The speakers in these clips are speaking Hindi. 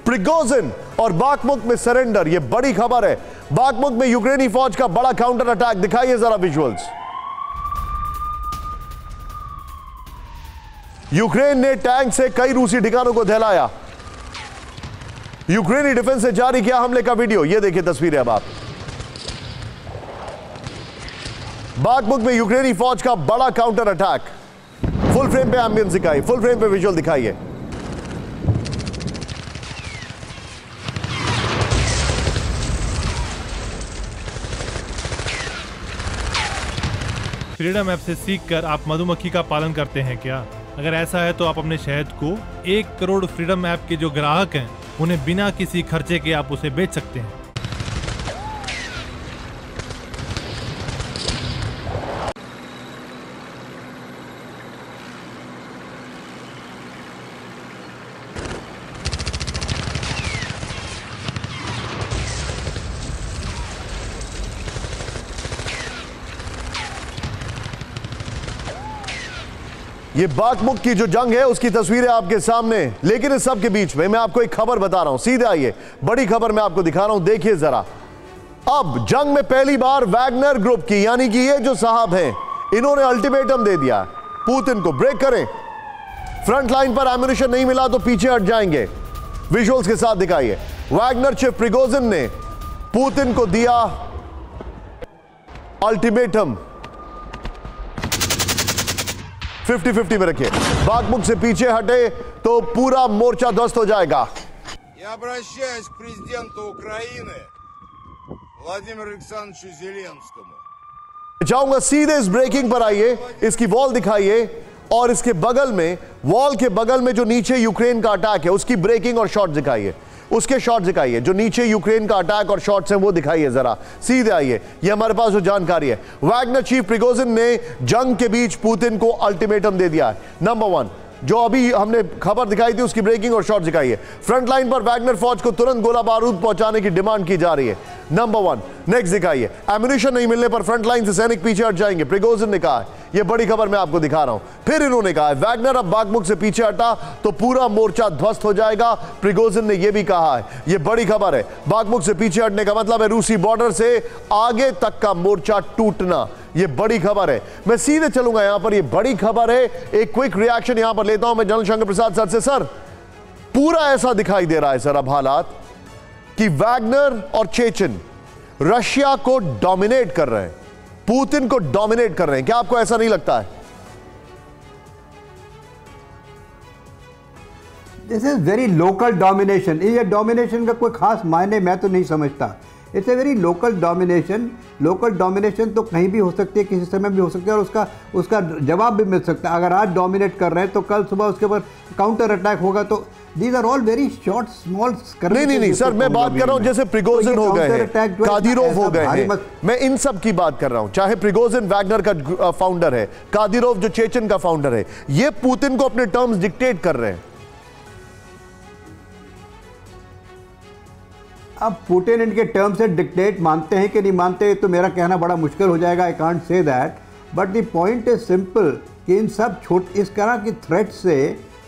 प्रिगोजिन और बाखमुक में सरेंडर, यह बड़ी खबर है। बाखमुक में यूक्रेनी फौज का बड़ा काउंटर अटैक, दिखाइए जरा विजुअल्स। यूक्रेन ने टैंक से कई रूसी ठिकानों को दहलाया। यूक्रेनी डिफेंस ने जारी किया हमले का वीडियो, यह देखिए तस्वीरें अब आप। बाखमुक में यूक्रेनी फौज का बड़ा काउंटर अटैक। फुल फ्रेम पे एम्बियंस दिखाइए, फुल फ्रेम पे विजुअल दिखाइए। फ्रीडम ऐप से सीखकर आप मधुमक्खी का पालन करते हैं क्या? अगर ऐसा है तो आप अपने शहद को 1 करोड़ फ्रीडम ऐप के जो ग्राहक हैं उन्हें बिना किसी खर्चे के आप उसे बेच सकते हैं। ये बाखमुक की जो जंग है उसकी तस्वीरें आपके सामने, लेकिन इस सब के बीच में मैं आपको एक खबर बता रहा हूं। सीधे आइए, बड़ी खबर मैं आपको दिखा रहा हूं, देखिए जरा। अब जंग में पहली बार वैगनर ग्रुप की, यानी कि ये जो साहब हैं, इन्होंने अल्टीमेटम दे दिया पुतिन को, ब्रेक करें, फ्रंट लाइन पर एम्युनिशन नहीं मिला तो पीछे हट जाएंगे। विजुअल्स के साथ दिखाइए। वैगनर चीफ प्रिगोजिन ने पुतिन को दिया अल्टीमेटम, 50-50 में रखिए। बाखमुक से पीछे हटे तो पूरा मोर्चा ध्वस्त हो जाएगा। Я обращаюсь к президенту Украины Владимиру Александровичу Зеленскому। चाहूंगा सीधे इस ब्रेकिंग पर आइए, इसकी वॉल दिखाइए और इसके बगल में, वॉल के बगल में जो नीचे यूक्रेन का अटैक है उसकी ब्रेकिंग और शॉट दिखाइए, उसके शॉट दिखाइए। जो नीचे यूक्रेन का अटैक और शॉट्स हैं वो दिखाइए जरा। सीधे आइए, ये हमारे पास जो जानकारी है। वैगनर चीफ प्रिगोजिन ने जंग के बीच पुतिन को अल्टीमेटम दे दिया है। नंबर 1, जो अभी हमने खबर दिखाई थी उसकी ब्रेकिंग और शॉट दिखाइए। फ्रंट लाइन पर वैगनर फौज को तुरंत गोला बारूद पहुंचाने की डिमांड की जा रही है। नंबर 1। नेक्स्ट दिखाइए। एम्युनिशन नहीं मिलने पर फ्रंट लाइन से सैनिक पीछे हट जाएंगे, प्रिगोजिन ने कहा है। यह बड़ी खबर मैं आपको दिखा रहा हूं। फिर इन्होंने कहा है वैगनर अब बाखमुक से पीछे हटा तो पूरा मोर्चा ध्वस्त हो जाएगा, प्रिगोजिन ने यह भी कहा है। यह बड़ी खबर है। बाखमुक से पीछे हटने का मतलब है रूसी बॉर्डर से आगे तक का मोर्चा टूटना। यह बड़ी खबर है। मैं सीधे चलूंगा यहां पर, यह बड़ी खबर है। एक क्विक रिएक्शन यहां पर लेता हूं मैं जनरल शंकर प्रसाद सर से। सर, पूरा ऐसा दिखाई दे रहा है सर अब हालात कि वैगनर और चेचन रशिया को डोमिनेट कर रहे हैं, पुतिन को डोमिनेट कर रहे हैं। क्या आपको ऐसा नहीं लगता है? This is very local domination. ये डोमिनेशन का कोई खास मायने मैं तो नहीं समझता। It's a very local domination. Local domination तो कहीं भी हो सकती है, किसी समय भी हो सकती है और उसका जवाब भी मिल सकता है। अगर आज डोमिनेट कर रहे हैं तो कल सुबह उसके ऊपर काउंटर अटैक होगा। तो these are all very short small. नहीं सर, मैं बात कर रहा हूं जैसे प्रिगोजिन हो गए हैं, कादिरोव हो गए हैं, मैं इन सब की बात कर रहा हूं। चाहे प्रिगोजिन वैगनर का फाउंडर है, कादिरोव जो चेचन का फाउंडर है, ये पुतिन को अपने टर्म्स डिक्टेट कर रहे हैं। अब पुतिन इनके टर्म से डिक्टेट मानते हैं कि नहीं मानते तो मेरा कहना बड़ा मुश्किल हो जाएगा। I can't say that, but the point is simple कि इन सब इस तरह की थ्रेट से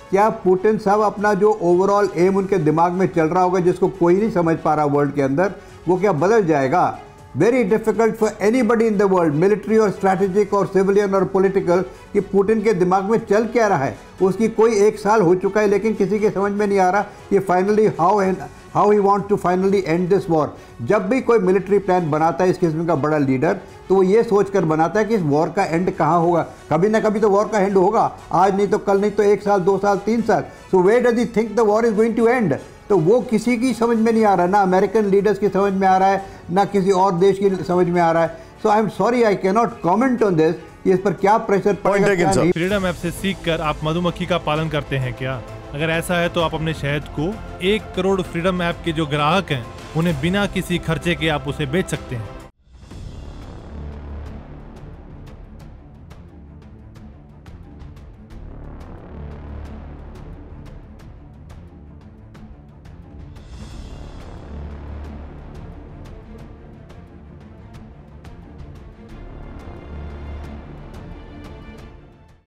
क्या पुतिन साहब अपना जो ओवरऑल एम उनके दिमाग में चल रहा होगा, जिसको कोई नहीं समझ पा रहा वर्ल्ड के अंदर, वो क्या बदल जाएगा? Very difficult for anybody in the world, military और स्ट्रैटेजिक और सिविलियन और पॉलिटिकल, कि पुतिन के दिमाग में चल क्या रहा है। उसकी कोई 1 साल हो चुका है लेकिन किसी के समझ में नहीं आ रहा कि finally how he want to finally end this war. जब भी कोई मिलिट्री प्लान बनाता है इस किस्म का बड़ा लीडर, तो वो ये सोचकर बनाता है कि इस वॉर का एंड कहाँ होगा। कभी ना कभी तो वॉर का एंड होगा, आज नहीं तो कल, नहीं तो 1 साल 2 साल 3 साल। So where does he think the war is going to end? तो वो किसी की समझ में नहीं आ रहा, ना अमेरिकन लीडर्स की समझ में आ रहा है, ना किसी और देश की समझ में आ रहा है। So I am sorry, I can not comment on this, इस पर क्या प्रेशर पड़ेगा क्या नहीं। फ्रीडम ऐप से सीखकर आप मधुमक्खी का पालन करते हैं क्या? अगर ऐसा है तो आप अपने शहद को 1 करोड़ फ्रीडम ऐप के जो ग्राहक हैं उन्हें बिना किसी खर्चे के आप उसे बेच सकते हैं।